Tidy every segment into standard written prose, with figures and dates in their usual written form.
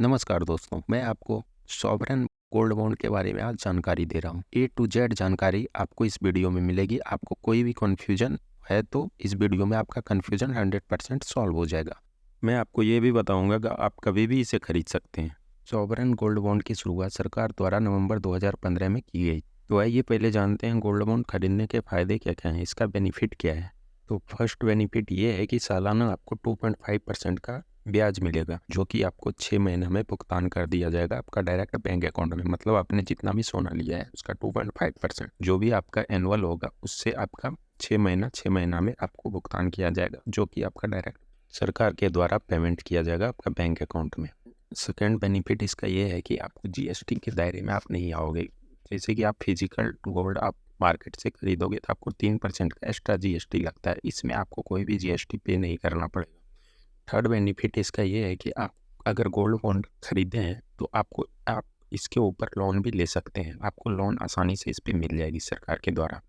नमस्कार दोस्तों, मैं आपको सॉवरेन गोल्ड बॉन्ड के बारे में आज जानकारी दे रहा हूँ। ए टू जेड जानकारी आपको इस वीडियो में मिलेगी। आपको कोई भी कन्फ्यूजन है तो इस वीडियो में आपका कन्फ्यूजन 100% सॉल्व हो जाएगा। मैं आपको ये भी बताऊंगा कि आप कभी भी इसे खरीद सकते हैं। सॉवरेन गोल्ड बॉन्ड की शुरुआत सरकार द्वारा नवंबर 2015 में की गई। तो आइए पहले जानते हैं गोल्ड बॉन्ड खरीदने के फ़ायदे क्या क्या हैं, इसका बेनिफिट क्या है। तो फर्स्ट बेनिफिट ये है कि सालाना आपको 2.5% का ब्याज मिलेगा, जो कि आपको 6 महीने में भुगतान कर दिया जाएगा आपका डायरेक्ट बैंक अकाउंट में। मतलब आपने जितना भी सोना लिया है उसका 2.5% जो भी आपका एनुअल होगा उससे आपका 6 महीना में आपको भुगतान किया जाएगा, जो कि आपका डायरेक्ट सरकार के द्वारा पेमेंट किया जाएगा आपका बैंक अकाउंट में। सेकेंड बेनिफिट इसका ये है कि आपको जीएसटी के दायरे में आप नहीं आओगे। जैसे कि आप फिजिकल गोल्ड आप मार्केट से खरीदोगे तो आपको 3% का एक्स्ट्रा जीएसटी लगता है, इसमें आपको कोई भी जीएसटी पे नहीं करना पड़ेगा। थर्ड बेनिफिट इसका ये है कि आप अगर गोल्ड बॉन्ड खरीदे हैं तो आप इसके ऊपर लोन भी ले सकते हैं। आपको लोन आसानी से इस पर मिल जाएगी सरकार के द्वारा।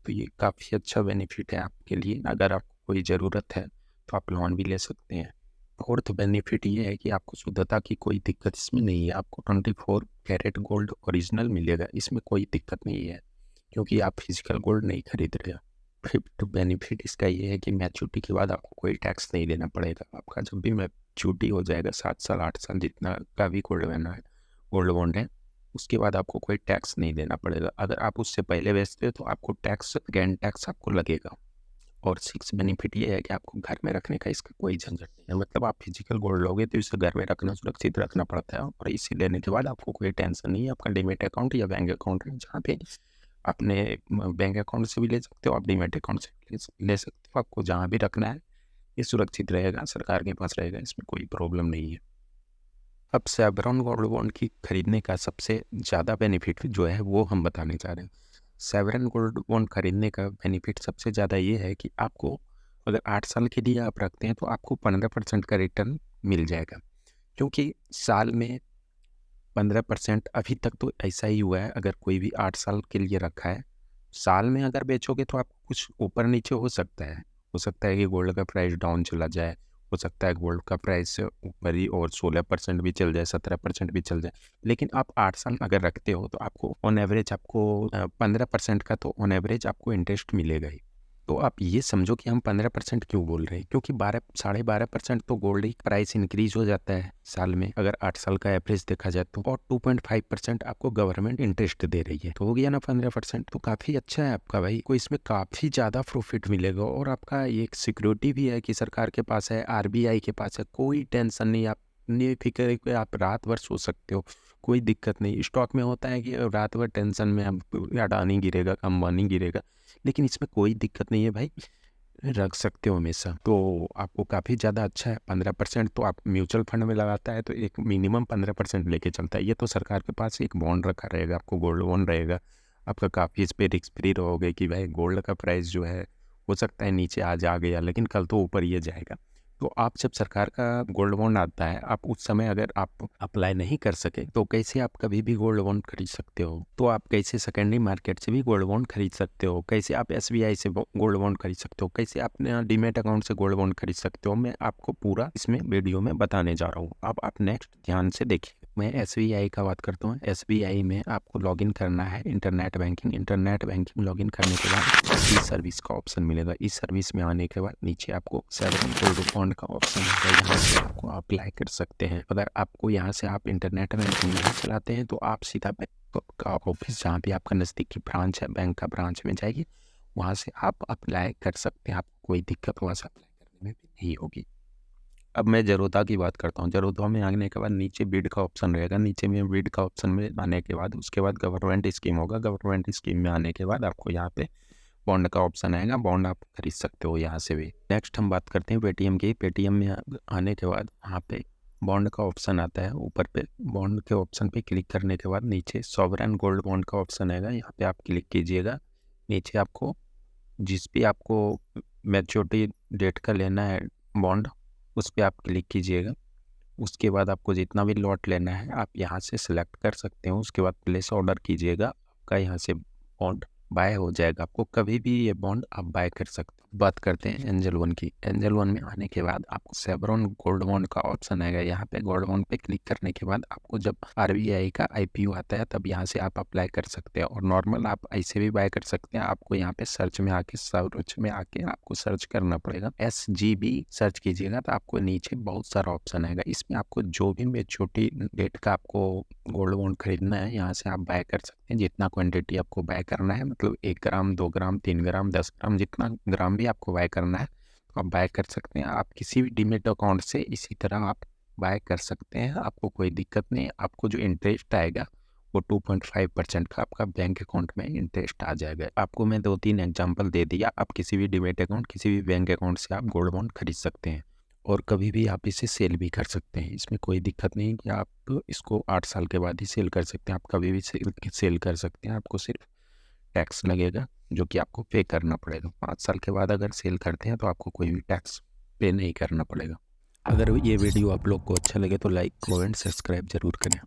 तो ये काफ़ी अच्छा बेनिफिट है आपके लिए। अगर आपको कोई ज़रूरत है तो आप लोन भी ले सकते हैं। फोर्थ बेनिफिट ये है कि आपको शुद्धता की कोई दिक्कत इसमें नहीं है। आपको 24 कैरेट गोल्ड ओरिजिनल मिलेगा, इसमें कोई दिक्कत नहीं है क्योंकि आप फिजिकल गोल्ड नहीं खरीद रहे हो। फिफ्थ बेनिफिट इसका ये है कि मैच्योरिटी के बाद आपको कोई टैक्स नहीं देना पड़ेगा। आपका जब भी मैच्योरिटी हो जाएगा 7 साल 8 साल जितना का भी गोल्ड बॉन्ड है, उसके बाद आपको कोई टैक्स नहीं देना पड़ेगा। अगर आप उससे पहले बेचते हो तो आपको गेन टैक्स आपको लगेगा। और सिक्स बेनिफिट ये है कि आपको घर में रखने का इसका कोई झंझट नहीं है। मतलब आप फिजिकल गोल्ड लोगे तो इसे घर में रखना सुरक्षित रखना पड़ता है, और इसे लेने के बाद आपको कोई टेंशन नहीं है। आपका डीमेट अकाउंट या बैंक अकाउंट है, जहाँ पे अपने बैंक अकाउंट से भी ले सकते हो, आप डीमेट अकाउंट से ले सकते हो। आपको जहाँ भी रखना है ये सुरक्षित रहेगा, सरकार के पास रहेगा, इसमें कोई प्रॉब्लम नहीं है। अब सॉवरेन गोल्ड बॉन्ड की खरीदने का सबसे ज़्यादा बेनिफिट जो है वो हम बताने जा रहे हैं। सॉवरेन गोल्ड बॉन्ड खरीदने का बेनिफिट सबसे ज़्यादा ये है कि आपको अगर 8 साल के लिए आप रखते हैं तो आपको 15% का रिटर्न मिल जाएगा। क्योंकि साल में 15% अभी तक तो ऐसा ही हुआ है। अगर कोई भी 8 साल के लिए रखा है, साल में अगर बेचोगे तो आपको कुछ ऊपर नीचे हो सकता है। हो सकता है कि गोल्ड का प्राइस डाउन चला जाए, हो सकता है गोल्ड का प्राइस ऊपर ही और 16% भी चल जाए, 17% भी चल जाए। लेकिन आप 8 साल अगर रखते हो तो आपको ऑन एवरेज आपको 15% का तो ऑन एवरेज आपको इंटरेस्ट मिलेगा ही। तो आप ये समझो कि हम 15% क्यों बोल रहे हैं, क्योंकि 12-12.5% तो गोल्ड की प्राइस इंक्रीज हो जाता है साल में, अगर 8 साल का एवरेज देखा जाए तो। और 2.5% आपको गवर्नमेंट इंटरेस्ट दे रही है, तो हो गया ना 15%। तो काफ़ी अच्छा है आपका भाई, को इसमें काफ़ी ज़्यादा प्रॉफिट मिलेगा। और आपका ये एक सिक्योरिटी भी है कि सरकार के पास है, आरबीआई के पास है, कोई टेंशन नहीं। आप फिक्र है कि आप रात भर सो सकते हो, कोई दिक्कत नहीं। स्टॉक में होता है कि रात भर टेंशन में अब अडानी गिरेगा, अंबानी गिरेगा, लेकिन इसमें कोई दिक्कत नहीं है भाई, रख सकते हो हमेशा। तो आपको काफ़ी ज़्यादा अच्छा है। 15% तो आप म्यूचुअल फंड में लगाता है तो एक मिनिमम 15% लेके चलता है। ये तो सरकार के पास एक बॉन्ड रखा रहेगा, आपको गोल्ड बॉन्ड रहेगा आपका। काफ़ी इस पर रिस्क फ्री रहोगे कि भाई गोल्ड का प्राइस जो है हो सकता है नीचे आज आ गया, लेकिन कल तो ऊपर ये जाएगा। तो आप जब सरकार का गोल्ड बॉन्ड आता है, आप उस समय अगर आप अप्लाई नहीं कर सके तो कैसे आप कभी भी गोल्ड बॉन्ड खरीद सकते हो? तो आप कैसे सेकेंडरी मार्केट से भी गोल्ड बॉन्ड खरीद सकते हो? कैसे आप एसबीआई से गोल्ड बॉन्ड खरीद सकते हो? कैसे अपने डीमेट अकाउंट से गोल्ड बॉन्ड खरीद सकते हो? मैं आपको पूरा इसमें वीडियो में बताने जा रहा हूँ। आप नेक्स्ट ध्यान से देखिए। मैं एसबीआई का बात करता हूँ। एसबीआई में आपको लॉगिन करना है इंटरनेट बैंकिंग लॉगिन करने के बाद ई सर्विस का ऑप्शन मिलेगा। ई सर्विस में आने के बाद नीचे आपको सॉवरेन गोल्ड बॉन्ड का ऑप्शन है, यहाँ से आपको अप्लाई कर सकते हैं। अगर आपको यहाँ से आप इंटरनेट बैंकिंग नहीं चलाते हैं तो आप सीधा बैंक का ऑफिस, जहाँ भी आपका नज़दीकी ब्रांच है, बैंक का ब्रांच में जाइए, वहाँ से आप अप्लाई कर सकते हैं। आपको कोई दिक्कत वहाँ से अप्लाई करने में भी नहीं होगी। अब मैं ज़रोधा की बात करता हूँ। ज़रोधा में आने के बाद नीचे बिड का ऑप्शन रहेगा। नीचे में बिड का ऑप्शन में आने के बाद उसके बाद गवर्नमेंट स्कीम होगा। गवर्नमेंट स्कीम में आने के बाद आपको यहाँ पे बॉन्ड का ऑप्शन आएगा, बॉन्ड आप खरीद सकते हो यहाँ से भी। नेक्स्ट हम बात करते हैं पेटीएम की। पेटीएम में आने के बाद यहाँ पे बॉन्ड का ऑप्शन आता है। ऊपर पे बॉन्ड के ऑप्शन पे क्लिक करने के बाद नीचे सॉवरेन गोल्ड बॉन्ड का ऑप्शन आएगा, यहाँ पे आप क्लिक कीजिएगा। नीचे आपको जिस भी आपको मैच्योरिटी डेट का लेना है बॉन्ड, उस पर आप क्लिक कीजिएगा। उसके बाद आपको जितना भी लॉट लेना है आप यहाँ से सिलेक्ट कर सकते हो। उसके बाद प्लेस ऑर्डर कीजिएगा, आपका यहाँ से बॉन्ड बाय हो जाएगा। आपको कभी भी ये बॉन्ड आप बाय कर सकते हो। बात करते हैं एंजल वन की। एंजल वन में आने के बाद आपको सेवरॉन गोल्ड बॉन्ड का ऑप्शन आएगा। यहाँ पे गोल्ड बॉन्ड पे क्लिक करने के बाद आपको जब आरबीआई का आईपीओ आता है तब यहाँ से आप अप्लाई कर सकते हैं, और नॉर्मल आप ऐसे भी बाय कर सकते हैं। आपको यहाँ पे सर्च में आके आपको सर्च करना पड़ेगा, SGB सर्च कीजिएगा तो आपको नीचे बहुत सारा ऑप्शन आएगा। इसमें आपको जो भी मेच्योरिटी डेट का आपको गोल्ड बॉन्ड खरीदना है यहाँ से आप बाय कर सकते हैं। जितना क्वांटिटी आपको बाय करना है, मतलब 1 ग्राम 2 ग्राम 3 ग्राम 10 ग्राम, जितना ग्राम भी आपको बाय करना है तो आप बाय कर सकते हैं। आप किसी भी डीमेट अकाउंट से इसी तरह आप बाय कर सकते हैं, आपको कोई दिक्कत नहीं। आपको जो इंटरेस्ट आएगा वो 2.5% का आपका बैंक अकाउंट में इंटरेस्ट आ जाएगा। आपको मैं 2-3 एग्जांपल दे दिया। आप किसी भी डीमेट अकाउंट, किसी भी बैंक अकाउंट से आप गोल्ड बॉन्ड खरीद सकते हैं, और कभी भी आप इसे सेल भी कर सकते हैं। इसमें कोई दिक्कत नहीं कि आप इसको 8 साल के बाद ही सेल कर सकते हैं। आप कभी भी सेल कर सकते हैं। आपको सिर्फ टैक्स लगेगा जो कि आपको पे करना पड़ेगा। 5 साल के बाद अगर सेल करते हैं तो आपको कोई भी टैक्स पे नहीं करना पड़ेगा। अगर ये वीडियो आप लोग को अच्छा लगे तो लाइक, कमेंट, सब्सक्राइब जरूर करें।